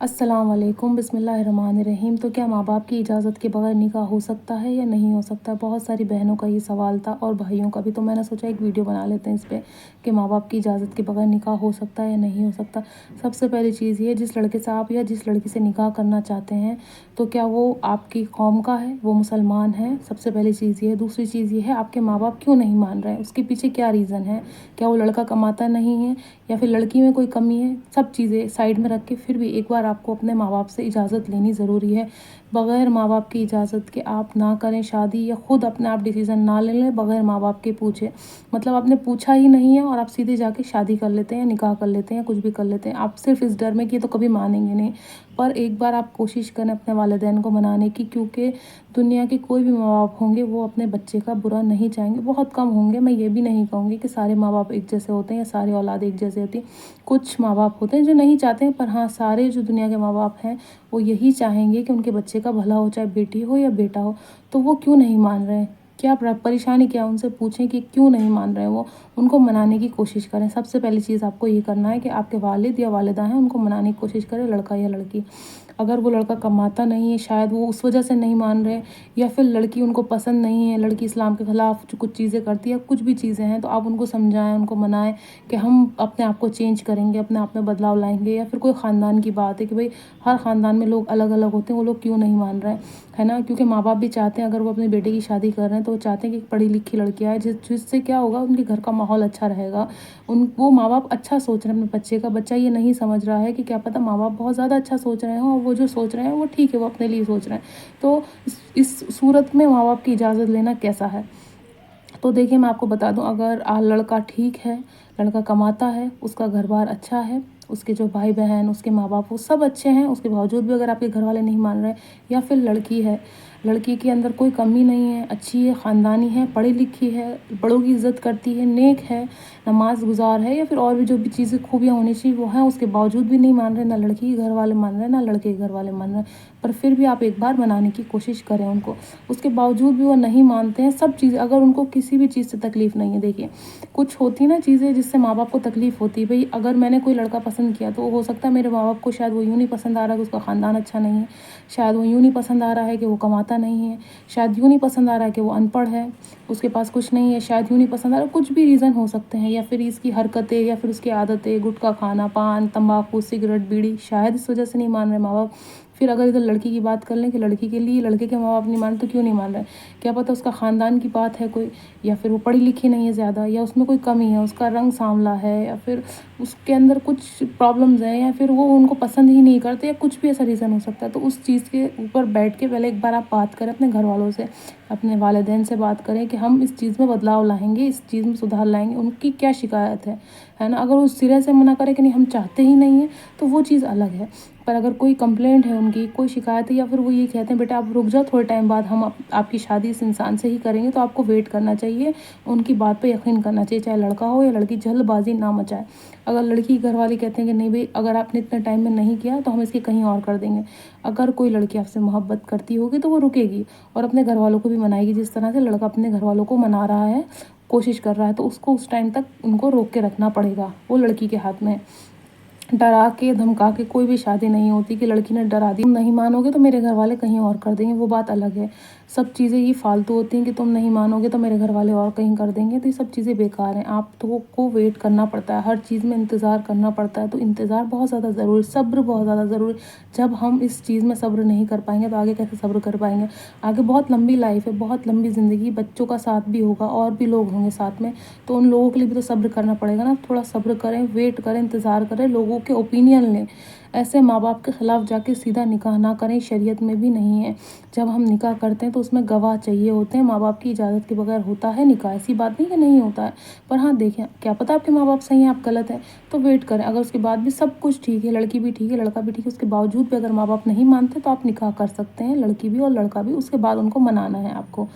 अस्सलाम वालेकुम बिस्मिल्लाहिर्रहमानिर्रहीम। तो क्या माँ बाप की इजाज़त के बगैर निकाह हो सकता है या नहीं हो सकता? बहुत सारी बहनों का ये सवाल था और भाइयों का भी, तो मैंने सोचा एक वीडियो बना लेते हैं इस पे कि माँ बाप की इजाज़त के बगैर निकाह हो सकता है या नहीं हो सकता। सबसे पहली चीज़ ये, जिस लड़के से आप या जिस लड़की से निकाह करना चाहते हैं तो क्या वो आपकी कौम का है, वो मुसलमान है? सबसे पहली चीज़ ये है। दूसरी चीज़ ये है, आपके माँ बाप क्यों नहीं मान रहे हैं, उसके पीछे क्या रीज़न है? क्या वो लड़का कमाता नहीं है या फिर लड़की में कोई कमी है? सब चीज़ें साइड में रख के फिर भी एक बार आपको अपने माँ बाप से इजाज़त लेनी ज़रूरी है। बग़ैर माँ बाप की इजाज़त के आप ना करें शादी, या ख़ुद अपने आप डिसीज़न ना ले लें बग़ैर माँ बाप के पूछे। मतलब आपने पूछा ही नहीं है और आप सीधे जाके शादी कर लेते हैं, निकाह कर लेते हैं, कुछ भी कर लेते हैं। आप सिर्फ़ इस डर में कि ये तो कभी मानेंगे नहीं। पर एक बार आप कोशिश करें अपने वालिदैन को मनाने की, क्योंकि दुनिया के कोई भी माँ बाप होंगे वो अपने बच्चे का बुरा नहीं चाहेंगे। बहुत कम होंगे, मैं ये भी नहीं कहूँगी कि सारे माँ बाप एक जैसे होते हैं या सारी औलाद एक जैसे होती है। कुछ माँ बाप होते हैं जो नहीं चाहते हैं, पर हाँ, सारे जो दुनिया के माँ बाप हैं वो यही चाहेंगे कि उनके बच्चे का भला हो, चाहे बेटी हो या बेटा हो। तो वो क्यों नहीं मान रहे हैं? क्या परेशानी क्या है? उनसे पूछें कि क्यों नहीं मान रहे हैं वो। उनको मनाने की कोशिश करें। सबसे पहली चीज़ आपको ये करना है कि आपके वालिद या वालिदा हैं, उनको मनाने की कोशिश करें, लड़का या लड़की। अगर वो लड़का कमाता नहीं है, शायद वो उस वजह से नहीं मान रहे, या फिर लड़की उनको पसंद नहीं है, लड़की इस्लाम के ख़िलाफ़ जो कुछ चीज़ें करती है, कुछ भी चीज़ें हैं, तो आप उनको समझाएँ, उनको मनाएँ कि हम अपने आप को चेंज करेंगे, अपने आप में बदलाव लाएँगे। या फिर कोई ख़ानदान की बात है कि भई हर ख़ानदान में लोग अलग-अलग होते हैं, वो लोग क्यों नहीं मान रहे हैं, है ना? क्योंकि माँ बाप भी चाहते हैं, अगर वो अपने बेटे की शादी कर रहे हैं तो वो चाहते हैं कि पढ़ी लिखी लड़की आए, जिससे क्या होगा, उनके घर का माहौल अच्छा रहेगा। वो माँ बाप अच्छा सोच रहे हैं अपने बच्चे का। बच्चा ये नहीं समझ रहा है कि क्या पता माँ बाप बहुत ज़्यादा अच्छा सोच रहे हों और वो जो सोच रहे हैं वो ठीक है, वो अपने लिए सोच रहे हैं। तो इस सूरत में माँ बाप की इजाज़त लेना कैसा है? तो देखिए, मैं आपको बता दूँ, अगर लड़का ठीक है, लड़का कमाता है, उसका घर-बार अच्छा है, उसके जो भाई-बहन, उसके माँ-बाप, वो सब अच्छे हैं, उसके बावजूद भी अगर आपके घर वाले नहीं मान रहे, या फिर लड़की है, लड़की के अंदर कोई कमी नहीं है, अच्छी है, ख़ानदानी है, पढ़ी-लिखी है, बड़ों की इज़्ज़त करती है, नेक है, नमाज़ गुज़ार है, या फिर और भी जो भी चीज़ें खूबियाँ होनी चाहिए वो हैं, उसके बावजूद भी नहीं मान रहे, ना लड़की के घर वाले मान रहे हैं, ना लड़के के घर वाले मान रहे हैं, पर फिर भी आप एक बार मनाने की कोशिश करें उनको। उसके बावजूद भी वो नहीं मानते हैं, सब चीज़ें, अगर उनको किसी भी चीज़ से तकलीफ़ नहीं है, देखिए, कुछ होती है ना चीज़ें जिससे माँ बाप को तकलीफ़ होती है। भई अगर मैंने कोई लड़का पसंद किया तो हो सकता है मेरे माँ बाप को शायद वो यूँ नहीं पसंद आ रहा कि उसका ख़ानदान अच्छा नहीं है, शायद वो यूँ नहीं पसंद आ रहा है कि वो कमाता नहीं है, शायद यूँ नहीं पसंद आ रहा है कि वो अनपढ़ है, उसके पास कुछ नहीं है, शायद यूँ नहीं पसंद आ रहा, कुछ भी रीज़न हो सकते हैं, या फिर इसकी हरकतें, या फिर उसकी आदतें, गुटखा खाना, पान, तम्बाकू, सिगरेट, बीड़ी, शायद इस वजह से नहीं मान रहे माँ बाप। फिर अगर इधर लड़की की बात कर लें कि लड़की के लिए लड़के के माँ बाप नहीं मान रहे, तो क्यों नहीं मान रहे? क्या पता उसका ख़ानदान की बात है कोई, या फिर वो पढ़ी लिखी नहीं है ज़्यादा, या उसमें कोई कमी है, उसका रंग सांवला है, या फिर उसके अंदर कुछ प्रॉब्लम्स हैं, या फिर वो उनको पसंद ही नहीं करते, या कुछ भी ऐसा रीज़न हो सकता है। तो उस चीज़ के ऊपर बैठ के पहले एक बार आप बात करें अपने घर वालों से, अपने वालिदैन से बात करें कि हम इस चीज़ में बदलाव लाएँगे, इस चीज़ में सुधार लाएँगे, उनकी क्या शिकायत है ना? अगर वो सिरे से मना करें कि नहीं हम चाहते ही नहीं हैं, तो वो चीज़ अलग है। पर अगर कोई कंप्लेंट है उनकी, कोई शिकायत है, या फिर वो ये कहते हैं बेटा आप रुक जाओ, थोड़े टाइम बाद हम आपकी शादी इस इंसान से ही करेंगे, तो आपको वेट करना चाहिए, उनकी बात पे यकीन करना चाहिए, चाहे लड़का हो या लड़की, जल्दबाज़ी ना मचाएँ। अगर लड़की के घर वाले कहते हैं कि नहीं भई अगर आपने इतने टाइम में नहीं किया तो हम इसके कहीं और कर देंगे। अगर कोई लड़की आपसे मोहब्बत करती होगी तो वो रुकेगी और अपने घर वालों को भी मनाएगी, जिस तरह से लड़का अपने घर वालों को मना रहा है, कोशिश कर रहा है, तो उसको उस टाइम तक उनको रोक के रखना पड़ेगा, वो लड़की के हाथ में है। डरा के, धमका के कोई भी शादी नहीं होती कि लड़की ने डरा दी, तुम नहीं मानोगे तो मेरे घर वाले कहीं और कर देंगे, वो बात अलग है। सब चीज़ें ये फालतू होती हैं कि तुम नहीं मानोगे तो मेरे घर वाले और कहीं कर देंगे, तो ये सब चीज़ें बेकार हैं। आप तो को वेट करना पड़ता है, हर चीज़ में इंतज़ार करना पड़ता है, तो इंतज़ार बहुत ज़्यादा ज़रूरी, सब्र बहुत ज़्यादा ज़रूरी। जब हम इस चीज़ में सब्र नहीं कर पाएँगे तो आगे कैसे सब्र कर पाएँगे? आगे बहुत लंबी लाइफ़ है, बहुत लंबी ज़िंदगी, बच्चों का साथ भी होगा और भी लोग होंगे साथ में, तो उन लोगों के लिए भी तो सब्र करना पड़ेगा ना। थोड़ा सब्र करें, वेट करें, इंतज़ार करें, लोगों के ओपिनियन लें। ऐसे माँ बाप के ख़िलाफ़ जाके सीधा निकाह ना करें, शरीयत में भी नहीं है। जब हम निकाह करते हैं तो उसमें गवाह चाहिए होते हैं, माँ बाप की इजाज़त के बगैर होता है निकाह, ऐसी बात नहीं कि नहीं होता है। पर हाँ, देखें, क्या पता आपके माँ बाप सही हैं, आप गलत हैं, तो वेट करें। अगर उसके बाद भी सब कुछ ठीक है, लड़की भी ठीक है, लड़का भी ठीक है, उसके बावजूद भी अगर माँ बाप नहीं मानते तो आप निकाह कर सकते हैं, लड़की भी और लड़का भी। उसके बाद उनको मनाना है आपको।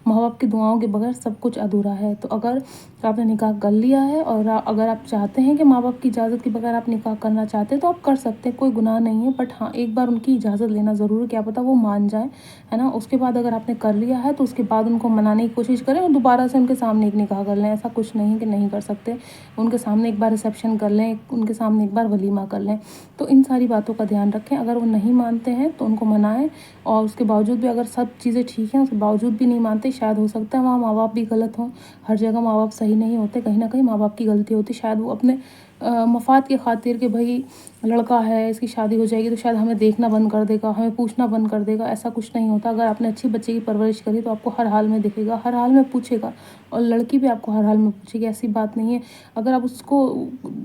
माँ बाप की दुआओं के बगैर सब कुछ अधूरा है। तो अगर आपने निकाह कर लिया है और अगर आप चाहते हैं कि माँ बाप की इजाज़त के बगैर आप निकाह करना चाहते हैं तो आप कर सकते हैं, कोई गुनाह नहीं है। बट हाँ, एक बार उनकी इजाज़त लेना ज़रूर है, क्या पता वो मान जाएँ, है ना। उसके बाद अगर आपने कर लिया है तो उसके बाद उनको मनाने की कोशिश करें और दोबारा से उनके सामने एक निकाह कर लें। ऐसा कुछ नहीं कि नहीं कर सकते, उनके सामने एक बार रिसेप्शन कर लें, उनके सामने एक बार वलीमा कर लें। तो इन सारी बातों का ध्यान रखें। अगर वो नहीं मानते हैं तो उनको मनाएं, और उसके बावजूद भी अगर सब चीज़ें ठीक हैं उसके बावजूद भी नहीं मानते, शायद हो सकता है वहाँ माँ बाप भी गलत हों। हर जगह माँ बाप सही नहीं होते, कहीं ना कहीं माँ बाप की गलती होती। शायद वो अपने मफाद के खातिर कि भाई लड़का है, इसकी शादी हो जाएगी तो शायद हमें देखना बंद कर देगा, हमें पूछना बंद कर देगा। ऐसा कुछ नहीं होता। अगर आपने अच्छी बच्चे की परवरिश करी तो आपको हर हाल में दिखेगा, हर हाल में पूछेगा, और लड़की भी आपको हर हाल में पूछेगी। ऐसी बात नहीं है। अगर आप उसको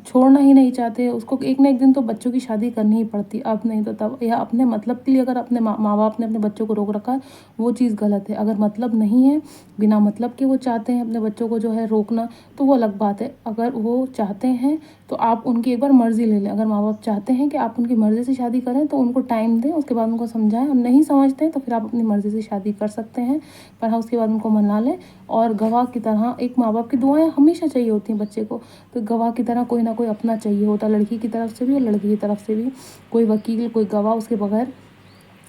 छोड़ना ही नहीं चाहते, उसको एक ना एक दिन तो बच्चों की शादी करनी ही पड़ती, अब नहीं तो तब। या अपने मतलब के लिए अगर अपने माँ बाप ने अपने बच्चों को रोक रखा है, वो चीज़ गलत है। अगर मतलब नहीं है, बिना मतलब के वो चाहते हैं अपने बच्चों को जो है रोकना, तो वो अलग बात है। अगर वो चाहते हैं तो आप उनकी एक बार मर्ज़ी ले लें। अगर माँ बाप चाहते हैं कि आप उनकी मर्ज़ी से शादी करें तो उनको टाइम दें, उसके बाद उनको समझाएं। हम नहीं समझते हैं तो फिर आप अपनी मर्ज़ी से शादी कर सकते हैं, पर हाँ उसके बाद उनको मना लें। और गवाह की तरह, एक माँ बाप की दुआएं हमेशा चाहिए होती हैं बच्चे को, तो गवाह की तरह कोई ना कोई अपना चाहिए होता, लड़की की तरफ से भी और लड़के की तरफ से भी। कोई वकील, कोई गवाह, उसके बगैर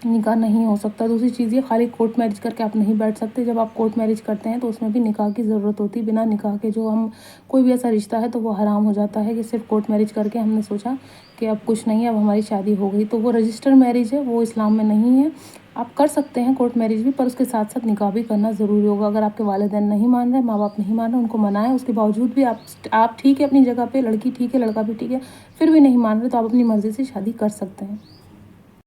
निकाह नहीं हो सकता। दूसरी चीज़ ये, खाली कोर्ट मैरिज करके आप नहीं बैठ सकते। जब आप कोर्ट मैरिज करते हैं तो उसमें भी निकाह की ज़रूरत होती है। बिना निकाह के जो हम कोई भी ऐसा रिश्ता है तो वो हराम हो जाता है कि सिर्फ कोर्ट मैरिज करके हमने सोचा कि अब कुछ नहीं है, अब हमारी शादी हो गई, तो वो रजिस्टर्ड मैरिज है, वो इस्लाम में नहीं है। आप कर सकते हैं कोर्ट मैरिज भी, पर उसके साथ साथ निकाह भी करना ज़रूरी होगा। अगर आपके वालिदैन नहीं मान रहे, माँ बाप नहीं मान रहे, उनको मनाएं। उसके बावजूद भी आप ठीक है अपनी जगह पे, लड़की ठीक है, लड़का भी ठीक है, फिर भी नहीं मान रहे तो आप अपनी मर्ज़ी से शादी कर सकते हैं।